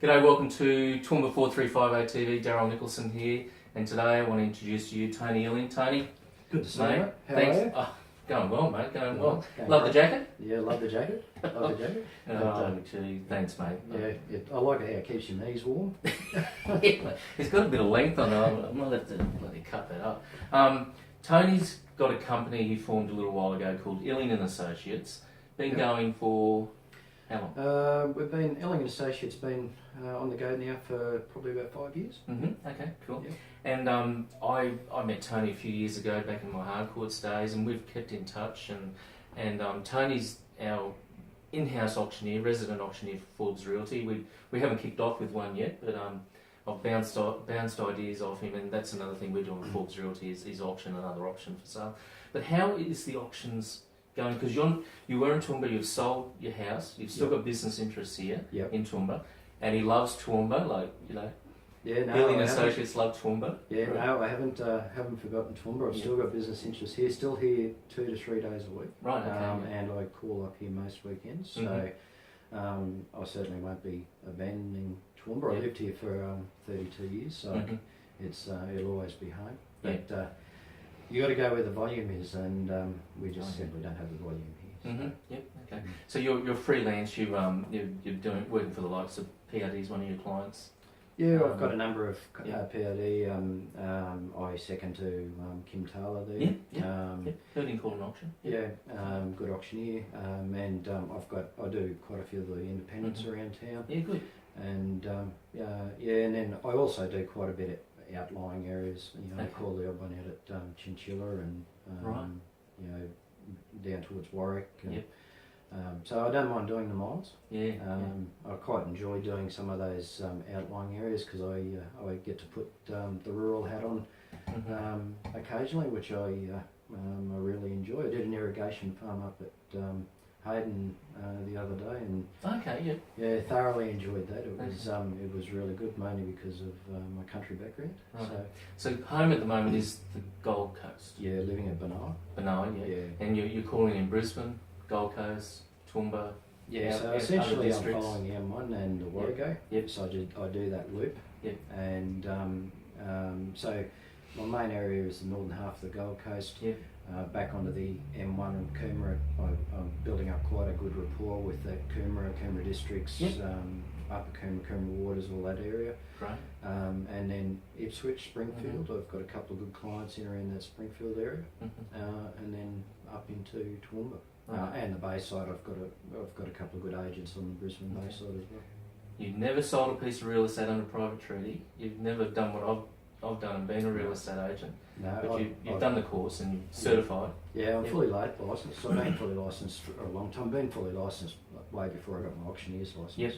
G'day, welcome to Toowoomba 4350 TV. Daryl Nicholson here, and today I want to introduce to you Tony Illing. Tony, good to see you, mate. mate. How Thanks. are you? Oh, going well, mate. Going well. Going Love great. the jacket. Yeah, love the jacket. Love the jacket. Oh, gee, thanks, mate. Yeah, I like it how it keeps your knees warm. It's got a bit of length on it. I might have to bloody cut that up. Tony's got a company he formed a little while ago called Illing and Associates. Been going for how long? We've been Elling and Associates been on the go now for probably about 5 years. Okay, cool. Yeah. And I met Tony a few years ago back in my hardcourts days, and we've kept in touch. And Tony's our in-house auctioneer, resident auctioneer for Forbes Realty. We haven't kicked off with one yet, but I've bounced ideas off him, and that's another thing we're doing with Forbes Realty is auction, another option for sale. But how is the auctions going? Because you were in Toowoomba, you've sold your house, you've still got business interests here in Toowoomba, and he loves Toowoomba, like, you know. Yeah, no, Illing Associates love Toowoomba. Yeah, right? No, I haven't forgotten Toowoomba. I've still got business interests here. Still here 2 to 3 days a week. Right. Okay. And I call up here most weekends. So I certainly won't be abandoning Toowoomba. I lived here for 32 years, so it'll always be home. But you got to go where the volume is, and we just simply don't have the volume here. So. Yep. Okay. So you're freelance. You're working for the likes of PRD's one of your clients. Yeah, I've got a number of PRD. I second to Kim Taylor there. Heard him call an auction. Good auctioneer. And I do quite a few of the independents around town. Yeah, good. And and then I also do quite a bit at outlying areas. You know, I call the odd one out at Chinchilla and you know, down towards Warwick. And, so I don't mind doing the miles. I quite enjoy doing some of those outlying areas because I get to put the rural hat on occasionally, which I really enjoy. I did an irrigation farm up at Hayden the other day, and thoroughly enjoyed that. It was really good, mainly because of my country background. Right. So home at the moment is the Gold Coast. Yeah, living at Benai. Benai, and you're calling in Brisbane, Gold Coast, Toowoomba. So essentially I'm following M1 and the Warrego. So I do that loop. And so my main area is the northern half of the Gold Coast. Back onto the M1 and Coomera. I'm building up quite a good rapport with the Coomera districts, Upper Coomera Waters, all that area. Right. And then Ipswich, Springfield. I've got a couple of good clients in around that Springfield area. And then up into Toowoomba. And the Bayside, I've got a couple of good agents on the Brisbane Bayside as well. You've never sold a piece of real estate under private treaty. You've never done what I've done and been a real estate agent. No, but you've done the course and you're certified. Yeah, I'm fully licensed. I've been fully licensed for a long time. Been fully licensed way before I got my auctioneer's license.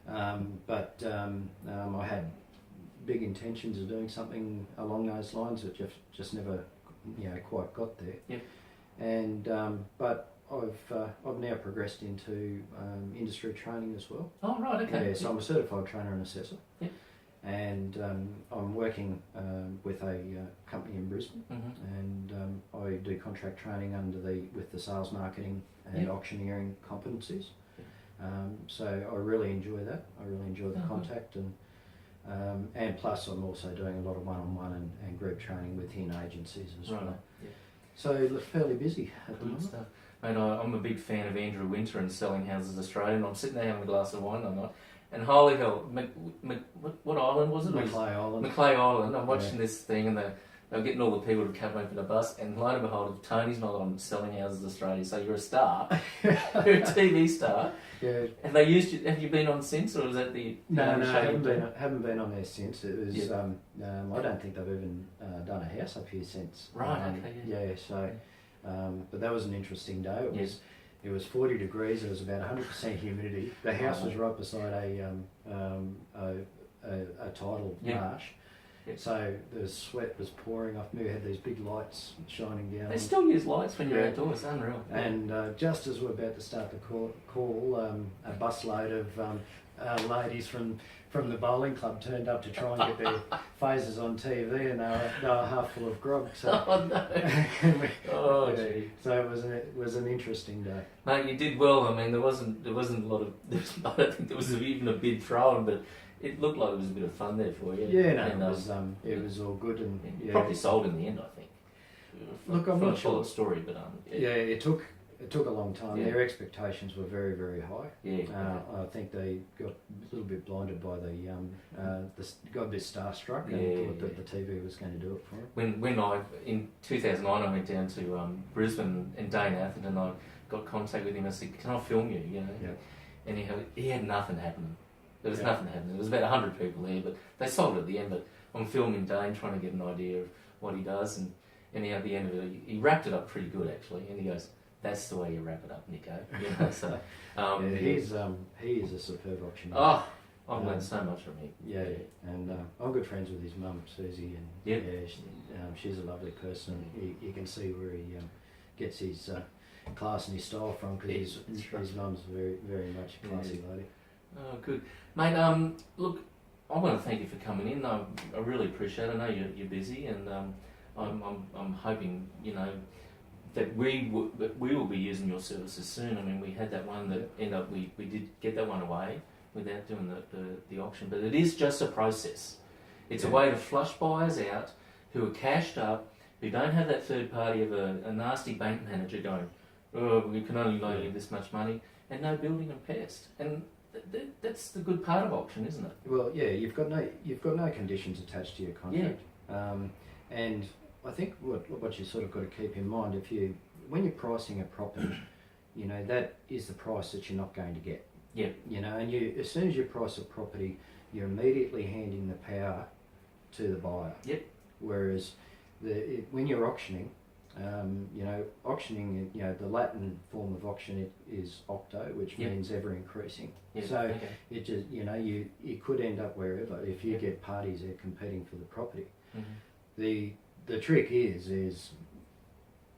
I had big intentions of doing something along those lines that just never, quite got there. And but I've now progressed into industry training as well. Oh right, okay. So I'm a certified trainer and assessor. And I'm working with a company in Brisbane, and I do contract training with the sales, marketing, and auctioneering competencies. So I really enjoy that. I really enjoy the contact, and plus I'm also doing a lot of one-on-one and group training within agencies as well. So fairly busy at the moment. Stuff. Mate, I'm a big fan of Andrew Winter and Selling Houses Australia, and I'm sitting there having a glass of wine one night, and holy hell, what island was it? Macleay Island. Macleay Island. I'm watching this thing, and they're getting all the people to come open a bus, and lo and behold, Tony's not on Selling Houses Australia, so you're a star. You're a TV star. Yeah. And they used you. Have you been on since, or is that the? No, I haven't been on there since. It was. I don't think they've even done a house up here since. Right. Okay. So, but that was an interesting day. It was 40 degrees. It was about 100% humidity. The house was right beside a tidal marsh. So the sweat was pouring off me. We had these big lights shining down. They still use lights when you're outdoors. Unreal. And just as we're about to start the call, a busload of ladies from the bowling club turned up to try and get their faces on TV, and they were half full of grog. So, Oh no! Oh gee. So it was an interesting day. Mate, you did well. I mean, there wasn't a lot of. I don't think there was even a bid thrown, but it looked like it was a bit of fun there for you. Yeah, no, it was all good, and probably sold in the end, I think. Look, I'm not sure. Story, but yeah, it took a long time. Yeah. Their expectations were very, very high. Yeah. I think they got a little bit blinded by got a bit starstruck and thought that the TV was going to do it for them. When in 2009 I went down to Brisbane and Dane Atherton, and I got contact with him. I said, "Can I film you?" You know, and he had nothing happening. There was nothing happening. There was about 100 people there, but they sold it at the end. But I'm filming Dane, trying to get an idea of what he does, and at the end of it, he wrapped it up pretty good actually. And he goes, "That's the way you wrap it up, Nico." You know, so he is a superb auctioneer. Oh, I've learned so much from him. Yeah, and I'm good friends with his mum, Susie, and she's a lovely person. You can see where he gets his class and his style from, because his mum's very, very much a classy lady. Oh, good, mate. Look, I want to thank you for coming in. I really appreciate it. I know you're busy, and I'm hoping that we will be using your services soon. I mean, we had that one that ended up we did get that one away without doing the auction, but it is just a process. It's a way to flush buyers out who are cashed up, who don't have that third party of a nasty bank manager going, "Oh, we can only loan you this much money," and no building and pest. And that's the good part of auction, isn't it? Well, yeah, you've got no conditions attached to your contract, and I think what you sort of got to keep in mind, when you're pricing a property, that is the price that you're not going to get. Yeah. And as soon as you price a property, you're immediately handing the power to the buyer. Yep. Whereas when you're auctioning, auctioning, the Latin form of auction is octo, which means ever increasing. Yep. So it just, you could end up wherever if you get parties there competing for the property. Mm-hmm. The trick is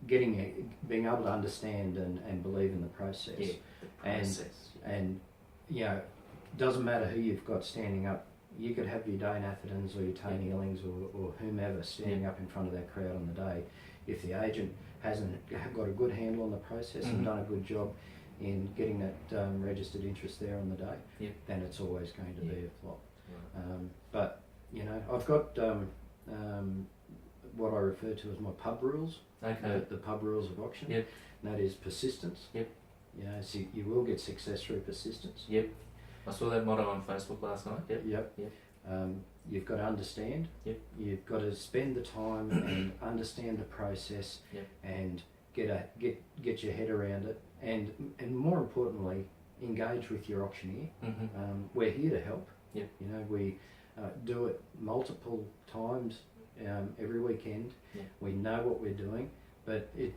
being able to understand and believe in the process. Yeah, the process. And doesn't matter who you've got standing up. You could have your Dane Athertons or your Tony Ellings or whomever standing up in front of that crowd on the day. If the agent hasn't got a good handle on the process and done a good job in getting that registered interest there on the day, then it's always going to be a flop. Right. But I've got what I refer to as my pub rules. Okay. The pub rules of auction. Yep. And that is persistence. Yep. So you will get success through persistence. Yep. I saw that motto on Facebook last night. Yep. You've got to understand. Yep. You've got to spend the time and understand the process. Yep. And get your head around it, and more importantly, engage with your auctioneer. Mm-hmm. We're here to help. Yep. We do it multiple times every weekend. Yep. We know what we're doing, but it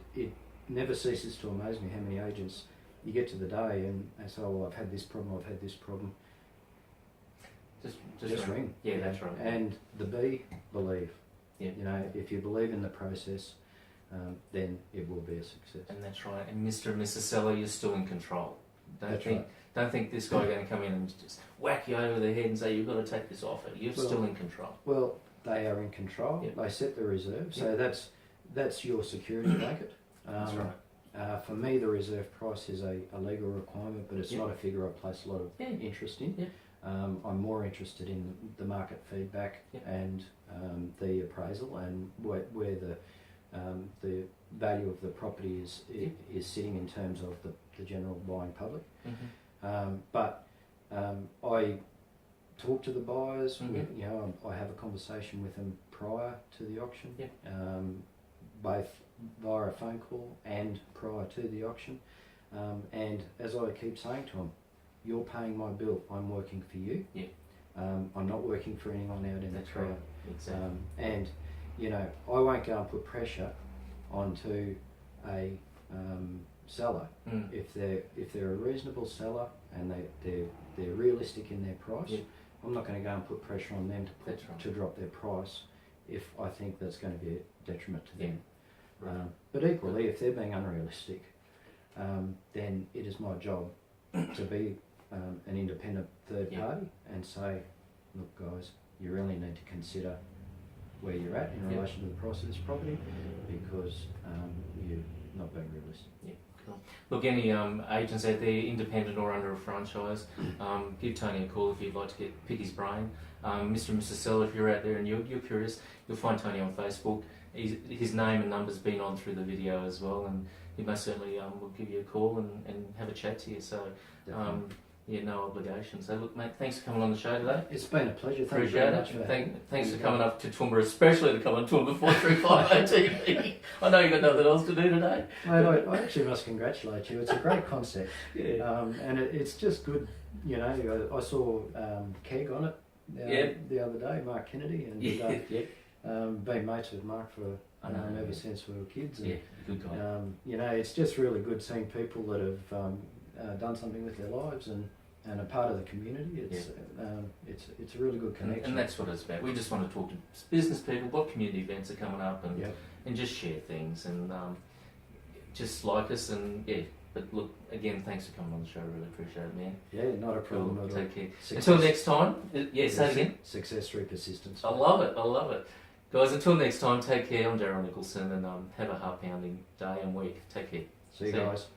never ceases to amaze me how many agents you get to the day and say, "Oh, I've had this problem. I've had this problem." Just ring. Yeah, that's right. And the B, believe. Yeah. If you believe in the process, then it will be a success. And that's right. And Mr. and Mrs. Seller, you're still in control. Right. Don't think this guy going to come in and just whack you over the head and say you've got to take this offer. You're still in control. Well, they are in control. Yep. They set the reserve, so that's your security blanket. That's right. For me, the reserve price is a legal requirement, but it's not a figure I place a lot of interest in. Yep. I'm more interested in the market feedback and the appraisal and where the value of the property is sitting in terms of the general buying public. Mm-hmm. But I talk to the buyers. Mm-hmm. I have a conversation with them prior to the auction, both via a phone call and prior to the auction. And as I keep saying to them, you're paying my bill. I'm working for you. Yeah. I'm not working for anyone out in the crowd. Right. Exactly. And I won't go and put pressure onto a seller if they're a reasonable seller and they're realistic in their price. Yeah. I'm not going to go and put pressure on them to drop their price if I think that's going to be a detriment to them. Right. But equally, if they're being unrealistic, then it is my job to be an independent third Yep. party and say, look guys, you really need to consider where you're at in Yep. relation to the price of this property, because you're not being realistic. Cool. Look, any agents out there, independent or under a franchise, give Tony a call if you'd like to pick his brain. Mr. and Mrs. Seller, if you're out there and you're curious, you'll find Tony on Facebook. His name and number's been on through the video as well, and he most certainly will give you a call and have a chat to you. So, no obligation. So, look, mate, thanks for coming on the show today. It's been a pleasure. Thank you Appreciate very it. much for Thanks for coming up to Toowoomba, especially to come on Toowoomba 435 TV. I know you've got nothing else to do today. Mate, I actually must congratulate you. It's a great concept. Yeah. And it's just good, you know. I saw Keg on it the other day, Mark Kennedy, and been mates with Mark for ever since we were kids. And, good guy. you know, it's just really good seeing people that have done something with their lives and are part of the community. It's a really good connection. And that's what it's about. We just want to talk to business people, what community events are coming up, and just share things and just like us and But look, again, thanks for coming on the show. Really appreciate it, man. Yeah, not a problem at all. Take care. Until next time. Say it again. Success through persistence. I love it. Guys, until next time, take care. I'm Daryl Nicholson, and have a heart-pounding day and week. Take care. See you guys.